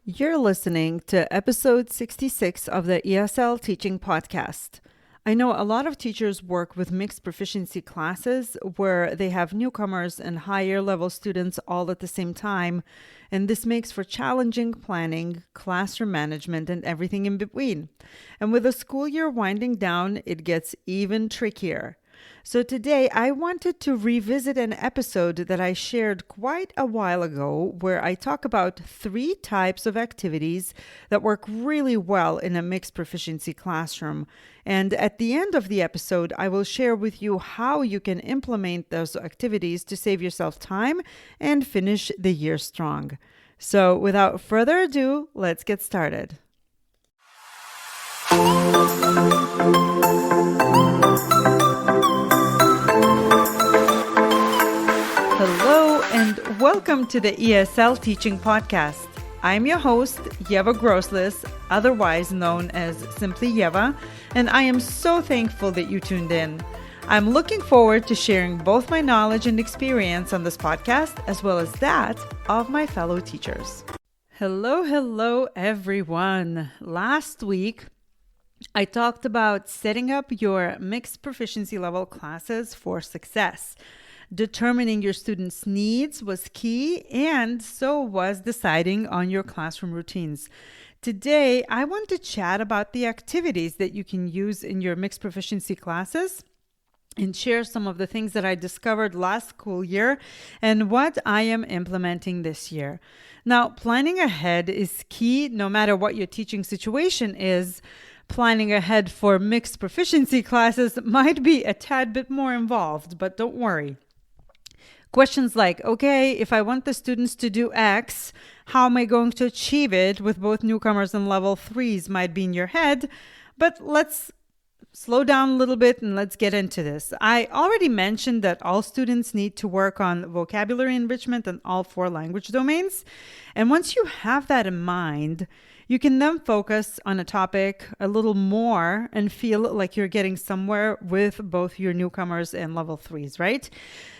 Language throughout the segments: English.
You're listening to episode 66 of the ESL Teaching Podcast. I know a lot of teachers work with mixed proficiency classes where they have newcomers and higher level students all at the same time, and this makes for challenging planning, classroom management, and everything in between. And with the school year winding down, it gets even trickier. So today I wanted to revisit an episode that I shared quite a while ago where I talk about 3 types of activities that work really well in a mixed proficiency classroom. And at the end of the episode, I will share with you how you can implement those activities to save yourself time and finish the year strong. So without further ado, let's get started. Hello and welcome to the ESL Teaching Podcast. I'm your host, Yeva Grossless, otherwise known as simply Yeva, and I am so thankful that you tuned in. I'm looking forward to sharing both my knowledge and experience on this podcast, as well as that of my fellow teachers. Hello, everyone. Last week, I talked about setting up your mixed proficiency level classes for success. Determining your students' needs was key, and so was deciding on your classroom routines. Today, I want to chat about the activities that you can use in your mixed proficiency classes and share some of the things that I discovered last school year and what I am implementing this year. Now, planning ahead is key no matter what your teaching situation is. Planning ahead for mixed proficiency classes might be a tad bit more involved, but don't worry. Questions like, okay, if I want the students to do X, how am I going to achieve it with both newcomers and level 3s might be in your head, but let's slow down a little bit and let's get into this. I already mentioned that all students need to work on vocabulary enrichment in all 4 language domains. And once you have that in mind, you can then focus on a topic a little more and feel like you're getting somewhere with both your newcomers and level 3s, right?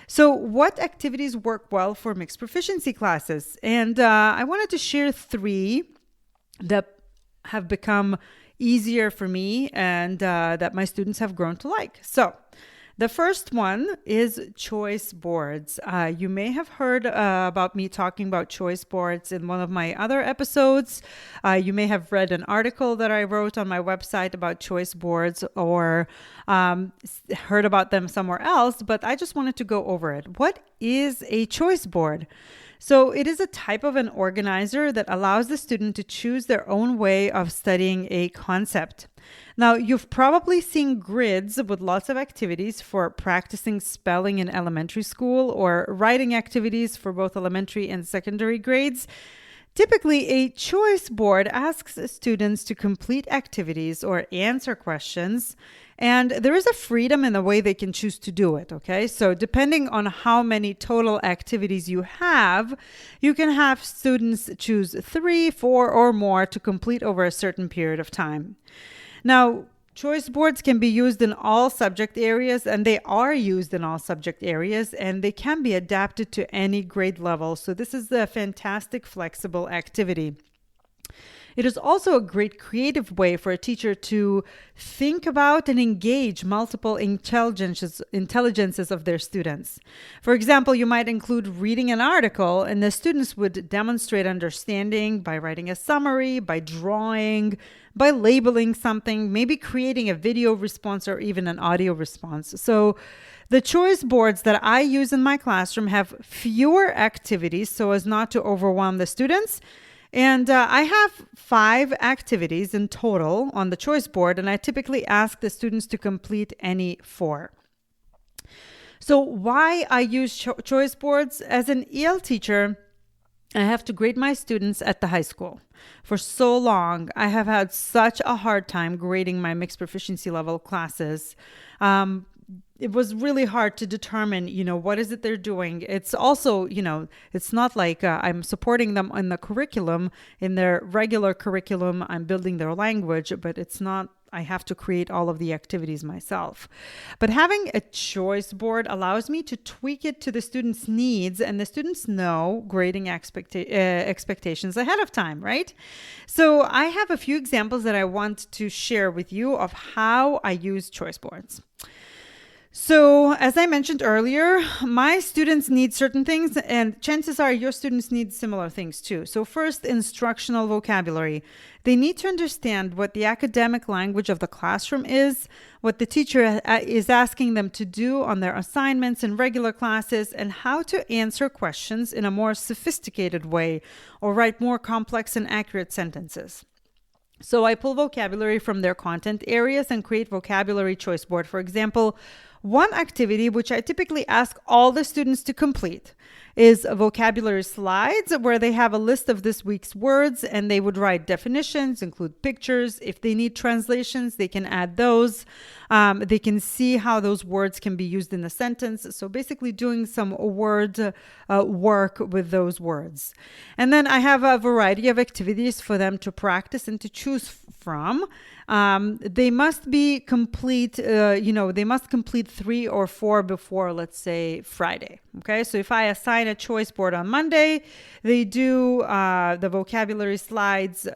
So what activities work well for mixed proficiency classes? And I wanted to share 3 that have become easier for me and that my students have grown to like. So the first one is choice boards. You may have heard about me talking about choice boards in one of my other episodes. You may have read an article that I wrote on my website about choice boards or heard about them somewhere else, but I just wanted to go over it. What is a choice board? So it is a type of an organizer that allows the student to choose their own way of studying a concept. Now, you've probably seen grids with lots of activities for practicing spelling in elementary school or writing activities for both elementary and secondary grades. Typically, a choice board asks students to complete activities or answer questions, and there is a freedom in the way they can choose to do it, okay? So depending on how many total activities you can have students choose 3, 4, or more to complete over a certain period of time. Now, choice boards can be used in all subject areas, and they are used in all subject areas, and they can be adapted to any grade level. So this is a fantastic, flexible activity. It is also a great creative way for a teacher to think about and engage multiple intelligences of their students. For example, you might include reading an article, and the students would demonstrate understanding by writing a summary, by drawing, by labeling something, maybe creating a video response or even an audio response. So the choice boards that I use in my classroom have fewer activities so as not to overwhelm the students. And I have 5 activities in total on the choice board, and I typically ask the students to complete any 4. So why I use choice boards? As an EL teacher, I have to grade my students at the high school. For so long, I have had such a hard time grading my mixed proficiency level classes. It was really hard to determine, what is it they're doing. It's also, it's not like I'm supporting them in the curriculum, in their regular curriculum. I'm building their language, but it's not, I have to create all of the activities myself. But having a choice board allows me to tweak it to the students' needs, and the students know grading expectations ahead of time, right? So I have a few examples that I want to share with you of how I use choice boards. So, as I mentioned earlier, my students need certain things, and chances are your students need similar things too. So, first, instructional vocabulary. They need to understand what the academic language of the classroom is, what the teacher is asking them to do on their assignments in regular classes, and how to answer questions in a more sophisticated way or write more complex and accurate sentences. So, I pull vocabulary from their content areas and create vocabulary choice board. For example, one activity which I typically ask all the students to complete is vocabulary slides, where they have a list of this week's words and they would write definitions, include pictures. If they need translations, they can add those. They can see how those words can be used in a sentence. So basically doing some word work with those words. And then I have a variety of activities for them to practice and to choose from. They must be complete, they must complete 3 or 4 before, let's say, Friday. Okay, so if I assign a choice board on Monday, they do the vocabulary slides,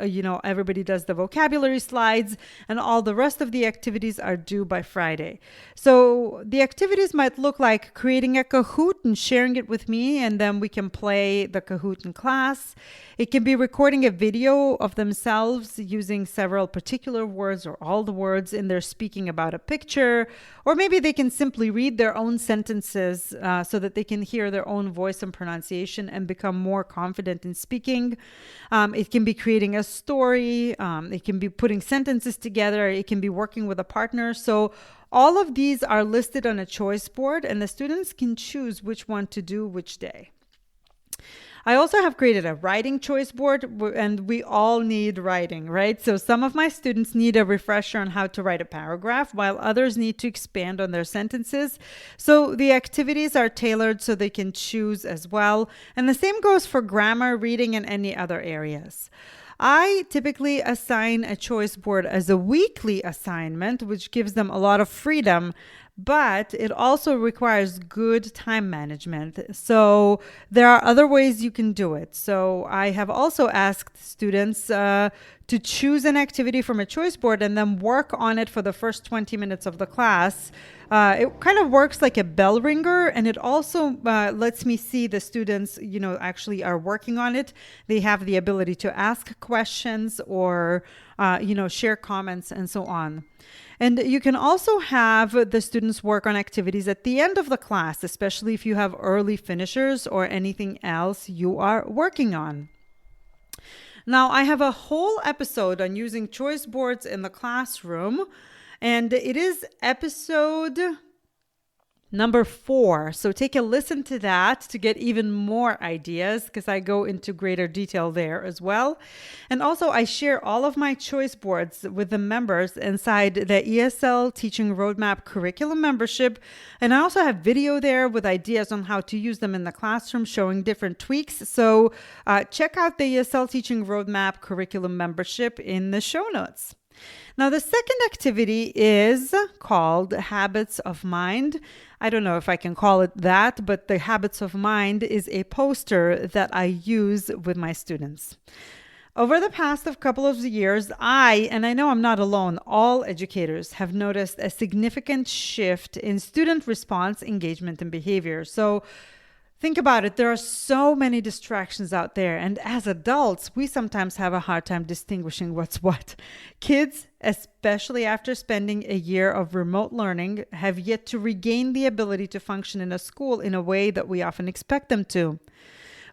everybody does the vocabulary slides, and all the rest of the activities are due by Friday. So the activities might look like creating a Kahoot and sharing it with me, and then we can play the Kahoot in class. It can be recording a video of themselves using several particular words or all the words in their speaking about a picture, or maybe they can simply read their own sentences so that they can hear their own voice and pronunciation and become more confident in speaking. It can be creating a story. It can be putting sentences together. It can be working with a partner. So all of these are listed on a choice board, and the students can choose which one to do which day. I also have created a writing choice board, and we all need writing, right? So some of my students need a refresher on how to write a paragraph, while others need to expand on their sentences. So the activities are tailored so they can choose as well. And the same goes for grammar, reading, and any other areas. I typically assign a choice board as a weekly assignment, which gives them a lot of freedom, but it also requires good time management. So there are other ways you can do it. So I have also asked students to choose an activity from a choice board and then work on it for the first 20 minutes of the class. It kind of works like a bell ringer, and it also lets me see the students, actually are working on it. They have the ability to ask questions or, share comments and so on. And you can also have the students work on activities at the end of the class, especially if you have early finishers or anything else you are working on. Now, I have a whole episode on using choice boards in the classroom, and it is episode number 4. So take a listen to that to get even more ideas, because I go into greater detail there as well. And also I share all of my choice boards with the members inside the ESL Teaching Roadmap Curriculum membership. And I also have video there with ideas on how to use them in the classroom, showing different tweaks. So check out the ESL Teaching Roadmap Curriculum membership in the show notes. Now, the second activity is called Habits of Mind. I don't know if I can call it that, but the Habits of Mind is a poster that I use with my students. Over the past couple of years, and I know I'm not alone, all educators have noticed a significant shift in student response, engagement, and behavior. So think about it. There are so many distractions out there. And as adults, we sometimes have a hard time distinguishing what's what. Kids, especially after spending a year of remote learning, have yet to regain the ability to function in a school in a way that we often expect them to.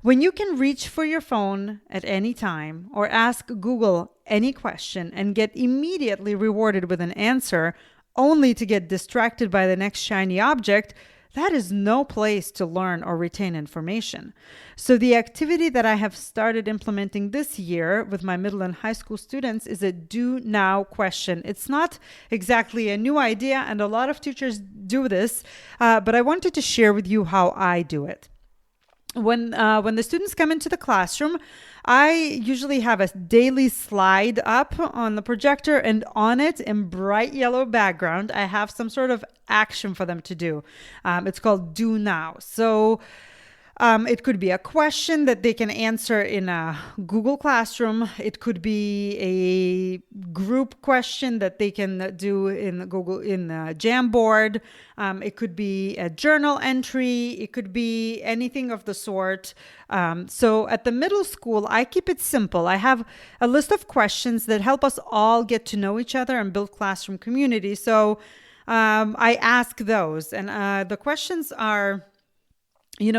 When you can reach for your phone at any time or ask Google any question and get immediately rewarded with an answer, only to get distracted by the next shiny object, that is no place to learn or retain information. So the activity that I have started implementing this year with my middle and high school students is a do now question. It's not exactly a new idea, and a lot of teachers do this, but I wanted to share with you how I do it. when the students come into the classroom, I usually have a daily slide up on the projector, and on it in bright yellow background, I have some sort of action for them to do. It's called Do Now. So it could be a question that they can answer in a Google Classroom. It could be a group question that they can do in Jamboard. It could be a journal entry. It could be anything of the sort. So at the middle school, I keep it simple. I have a list of questions that help us all get to know each other and build classroom community. So I ask those, and the questions are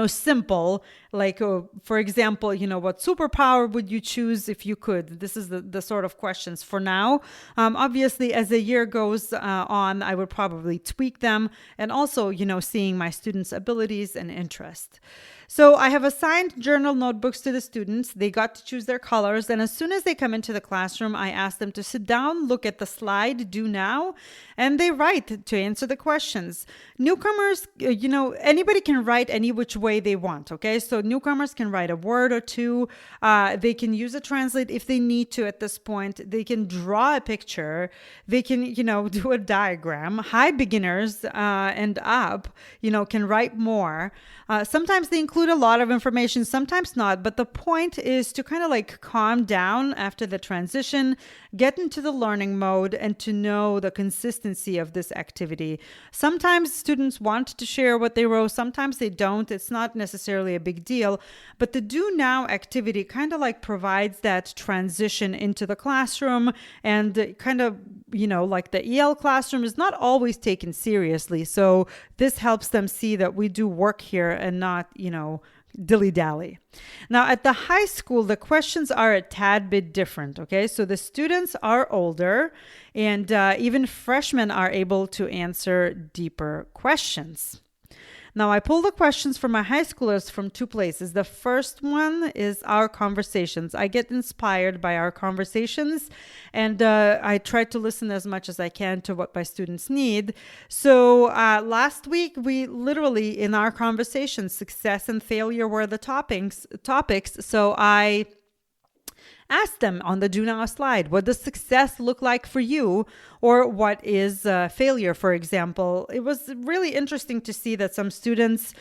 simple, like, for example, what superpower would you choose if you could? This is the sort of questions for now. Obviously, as the year goes on, I would probably tweak them, and also, seeing my students' abilities and interest. So I have assigned journal notebooks to the students. They got to choose their colors. And as soon as they come into the classroom, I ask them to sit down, look at the slide, Do Now, and they write to answer the questions. Newcomers, anybody can write any which way they want. Okay. So newcomers can write a word or two. They can use a translate if they need to at this point. They can draw a picture. They can, do a diagram. High beginners and up, can write more. Sometimes they include a lot of information, sometimes not. But the point is to kind of like calm down after the transition, get into the learning mode, and to know the consistency of this activity. Sometimes students want to share what they wrote. Sometimes they don't. It's not necessarily a big deal. But the Do Now activity kind of like provides that transition into the classroom, and kind of, like the EL classroom is not always taken seriously. So this helps them see that we do work here and not, dilly-dally. Now, at the high school, the questions are a tad bit different, okay? So the students are older, and even freshmen are able to answer deeper questions. Now, I pull the questions for my high schoolers from two places. The first one is our conversations. I get inspired by our conversations, and I try to listen as much as I can to what my students need. So last week, we literally, in our conversations, success and failure were the topics. So I ask them on the Do Now slide, what does success look like for you? Or what is failure, for example? It was really interesting to see that some students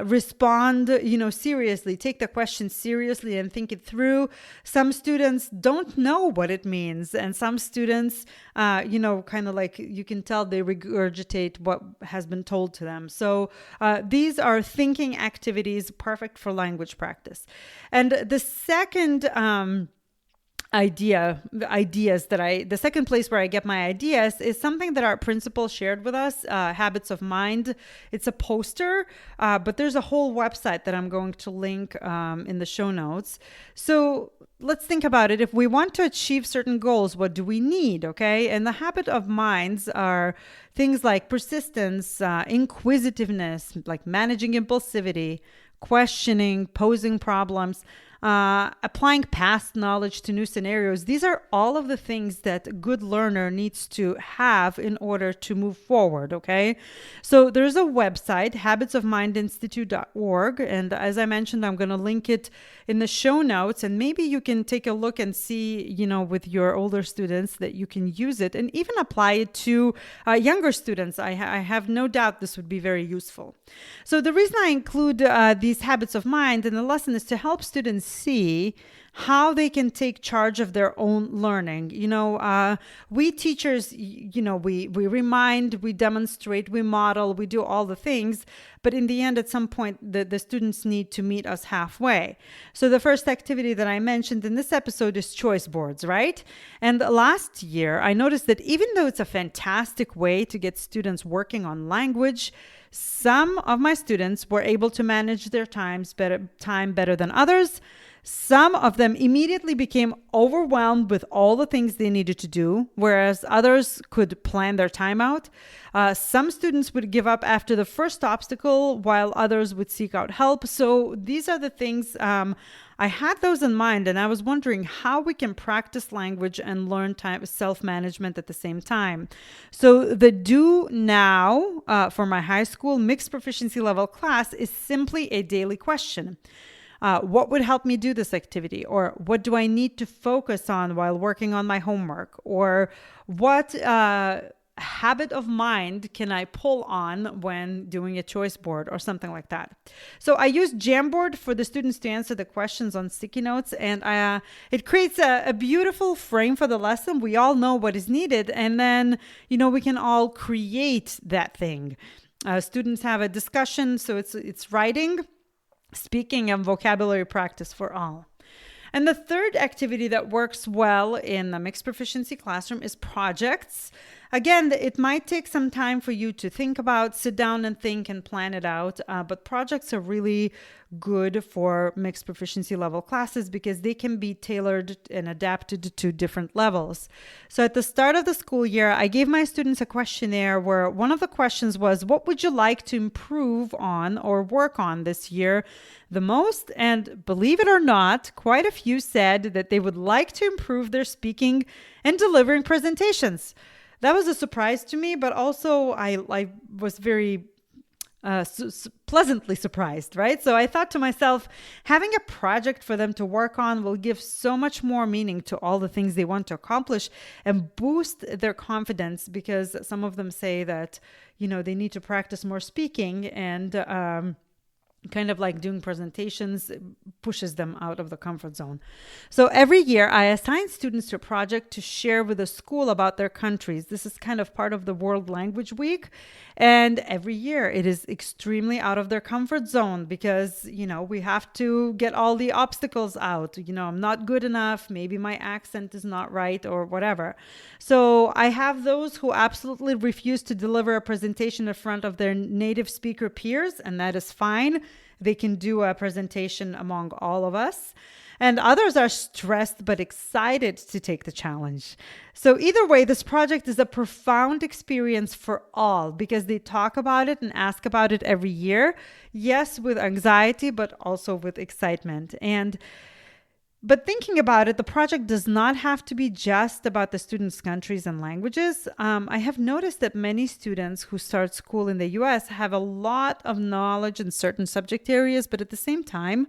respond, seriously, take the question seriously and think it through. Some students don't know what it means. And some students, kind of like you can tell they regurgitate what has been told to them. So these are thinking activities perfect for language practice. And the second the second place where I get my ideas is something that our principal shared with us, Habits of Mind. It's a poster, but there's a whole website that I'm going to link in the show notes. So let's think about it. If we want to achieve certain goals, what do we need? Okay. And the habit of minds are things like persistence, inquisitiveness, like managing impulsivity, questioning, posing problems, applying past knowledge to new scenarios. These are all of the things that a good learner needs to have in order to move forward, okay? So there's a website, habitsofmindinstitute.org, and as I mentioned, I'm going to link it in the show notes, and maybe you can take a look and see, with your older students that you can use it and even apply it to younger students. I have no doubt this would be very useful. So the reason I include these habits of mind in the lesson is to help students see how they can take charge of their own learning. We teachers, we remind, we demonstrate, we model, we do all the things. But in the end, at some point, the students need to meet us halfway. So the first activity that I mentioned in this episode is choice boards, right? And last year, I noticed that even though it's a fantastic way to get students working on language, some of my students were able to manage their time better than others. Some of them immediately became overwhelmed with all the things they needed to do, whereas others could plan their time out. Some students would give up after the first obstacle, while others would seek out help. So these are the things I had those in mind, and I was wondering how we can practice language and learn time self-management at the same time. So the do now for my high school mixed proficiency level class is simply a daily question. What would help me do this activity? Or what do I need to focus on while working on my homework? Or what habit of mind can I pull on when doing a choice board or something like that? So I use Jamboard for the students to answer the questions on sticky notes, and it creates a beautiful frame for the lesson. We all know what is needed, and then, we can all create that thing. Students have a discussion, so it's writing, speaking, and vocabulary practice for all. And the third activity that works well in the mixed proficiency classroom is projects. Again, it might take some time for you to think about, sit down and think and plan it out. But projects are really good for mixed proficiency level classes because they can be tailored and adapted to different levels. So at the start of the school year, I gave my students a questionnaire where one of the questions was, what would you like to improve on or work on this year the most? And believe it or not, quite a few said that they would like to improve their speaking and delivering presentations. That was a surprise to me, but also I was very pleasantly surprised, right? So I thought to myself, having a project for them to work on will give so much more meaning to all the things they want to accomplish and boost their confidence, because some of them say that, they need to practice more speaking, and kind of like doing presentations pushes them out of the comfort zone. So every year I assign students to a project to share with the school about their countries. This is kind of part of the World Language Week. And every year it is extremely out of their comfort zone because, we have to get all the obstacles out. I'm not good enough. Maybe my accent is not right or whatever. So I have those who absolutely refuse to deliver a presentation in front of their native speaker peers, and that is fine. They can do a presentation among all of us. And others are stressed but excited to take the challenge. So either way, this project is a profound experience for all because they talk about it and ask about it every year. Yes, with anxiety, but also with excitement. But thinking about it, the project does not have to be just about the students' countries and languages. I have noticed that many students who start school in the US have a lot of knowledge in certain subject areas, but at the same time,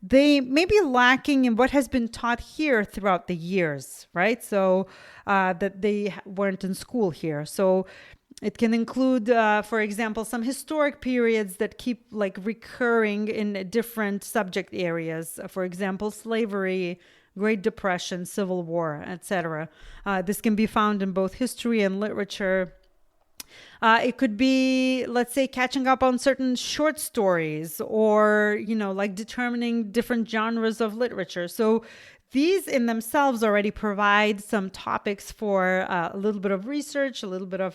they may be lacking in what has been taught here throughout the years, right? So that they weren't in school here. So it can include, for example, some historic periods that keep recurring in different subject areas. For example, slavery, Great Depression, Civil War, etc. This can be found in both history and literature. It could be, let's say, catching up on certain short stories or, determining different genres of literature. So these in themselves already provide some topics for a little bit of research, a little bit of,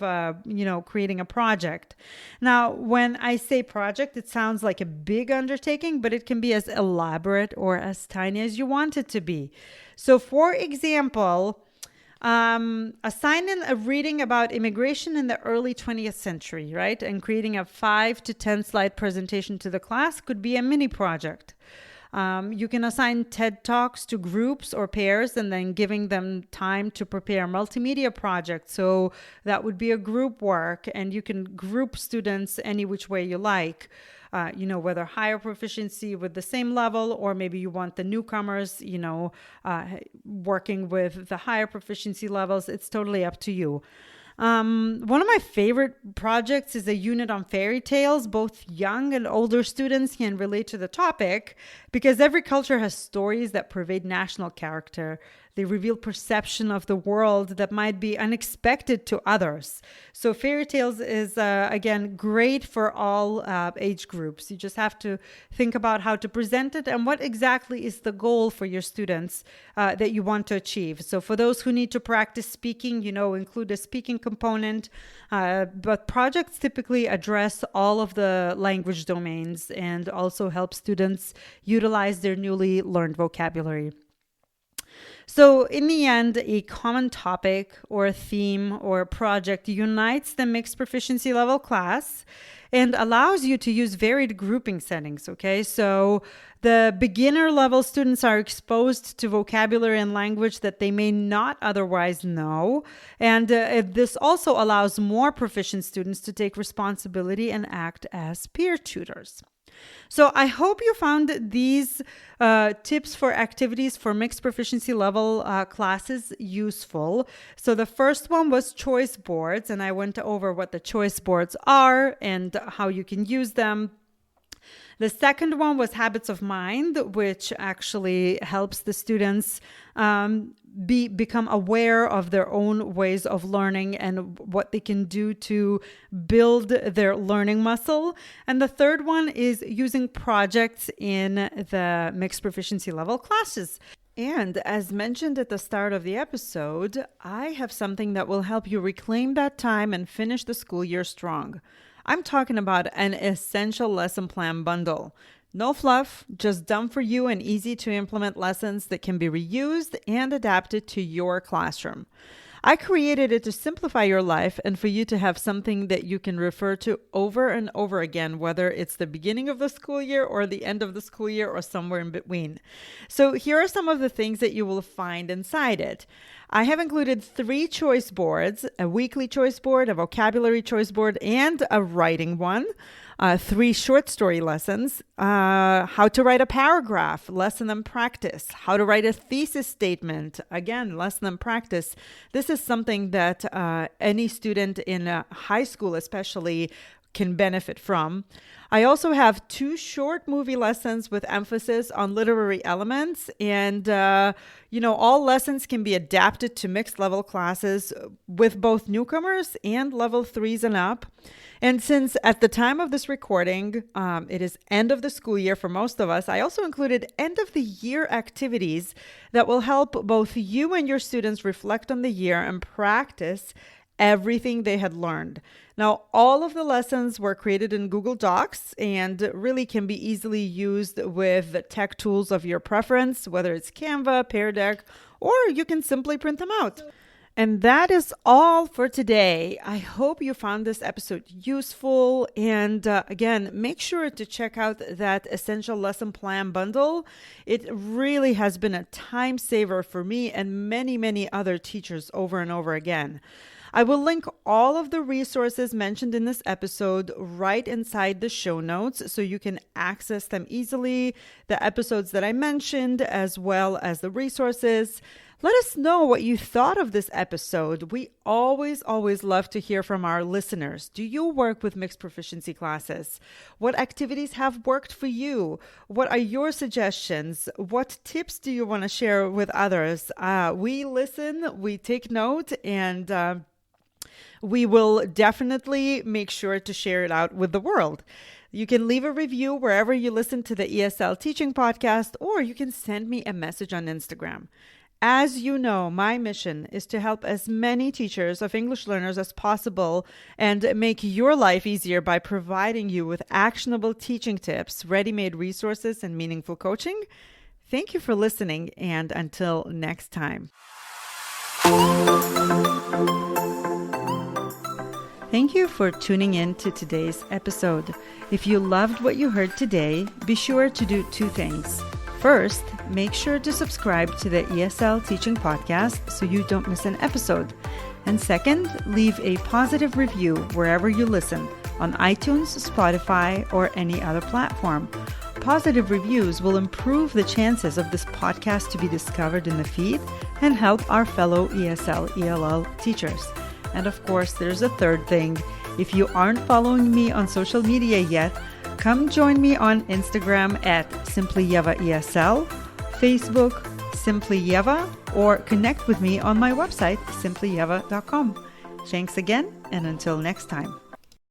creating a project. Now, when I say project, it sounds like a big undertaking, but it can be as elaborate or as tiny as you want it to be. So, for example, assigning a reading about immigration in the early 20th century, right? And creating a 5 to 10 slide presentation to the class could be a mini project. You can assign TED Talks to groups or pairs and then giving them time to prepare a multimedia project. So that would be a group work, and you can group students any which way you like. Whether higher proficiency with the same level, or maybe you want the newcomers, working with the higher proficiency levels. It's totally up to you. One of my favorite projects is a unit on fairy tales. Both young and older students can relate to the topic because every culture has stories that pervade national character. They reveal perception of the world that might be unexpected to others. So fairy tales is, again, great for all age groups. You just have to think about how to present it and what exactly is the goal for your students that you want to achieve. So for those who need to practice speaking, include a speaking component. But projects typically address all of the language domains and also help students utilize their newly learned vocabulary. So in the end, a common topic or a theme or a project unites the mixed proficiency level class and allows you to use varied grouping settings, okay? So the beginner level students are exposed to vocabulary and language that they may not otherwise know. And this also allows more proficient students to take responsibility and act as peer tutors. So I hope you found these tips for activities for mixed proficiency level classes useful. So the first one was choice boards, and I went over what the choice boards are and how you can use them. The second one was habits of mind, which actually helps the students become aware of their own ways of learning and what they can do to build their learning muscle. And the third one is using projects in the mixed proficiency level classes. And as mentioned at the start of the episode, I have something that will help you reclaim that time and finish the school year strong. I'm talking about an essential lesson plan bundle. No fluff, just done for you and easy to implement lessons that can be reused and adapted to your classroom. I created it to simplify your life and for you to have something that you can refer to over and over again, whether it's the beginning of the school year or the end of the school year or somewhere in between. So here are some of the things that you will find inside it. I have included 3 choice boards, a weekly choice board, a vocabulary choice board, and a writing one. 3 short story lessons, how to write a paragraph, lesson and practice, how to write a thesis statement, again, lesson and practice. This is something that any student in high school especially can benefit from. I also have 2 short movie lessons with emphasis on literary elements, and all lessons can be adapted to mixed level classes with both newcomers and level 3s and up. And since at the time of this recording, it is end of the school year for most of us, I also included end of the year activities that will help both you and your students reflect on the year and practice everything they had learned. Now, all of the lessons were created in Google Docs and really can be easily used with tech tools of your preference, whether it's Canva, Pear Deck, or you can simply print them out. And that is all for today. I hope you found this episode useful. And again, make sure to check out that Essential Lesson Plan bundle. It really has been a time saver for me and many, many other teachers over and over again. I will link all of the resources mentioned in this episode right inside the show notes so you can access them easily, the episodes that I mentioned, as well as the resources. Let us know what you thought of this episode. We always love to hear from our listeners. Do you work with mixed proficiency classes? What activities have worked for you? What are your suggestions? What tips do you want to share with others? We listen, we take note, and we will definitely make sure to share it out with the world. You can leave a review wherever you listen to the ESL Teaching Podcast, or you can send me a message on Instagram. As you know, my mission is to help as many teachers of English learners as possible and make your life easier by providing you with actionable teaching tips, ready-made resources, and meaningful coaching. Thank you for listening, and until next time. Thank you for tuning in to today's episode. If you loved what you heard today, be sure to do 2 things. First, make sure to subscribe to the ESL Teaching Podcast so you don't miss an episode. And second, leave a positive review wherever you listen, on iTunes, Spotify, or any other platform. Positive reviews will improve the chances of this podcast to be discovered in the feed and help our fellow ESL, ELL teachers. And of course, there's a third thing. If you aren't following me on social media yet, come join me on Instagram at SimplyYevaESL, Facebook, @simplyyeva or connect with me on my website, simplyyeva.com. Thanks again, and until next time.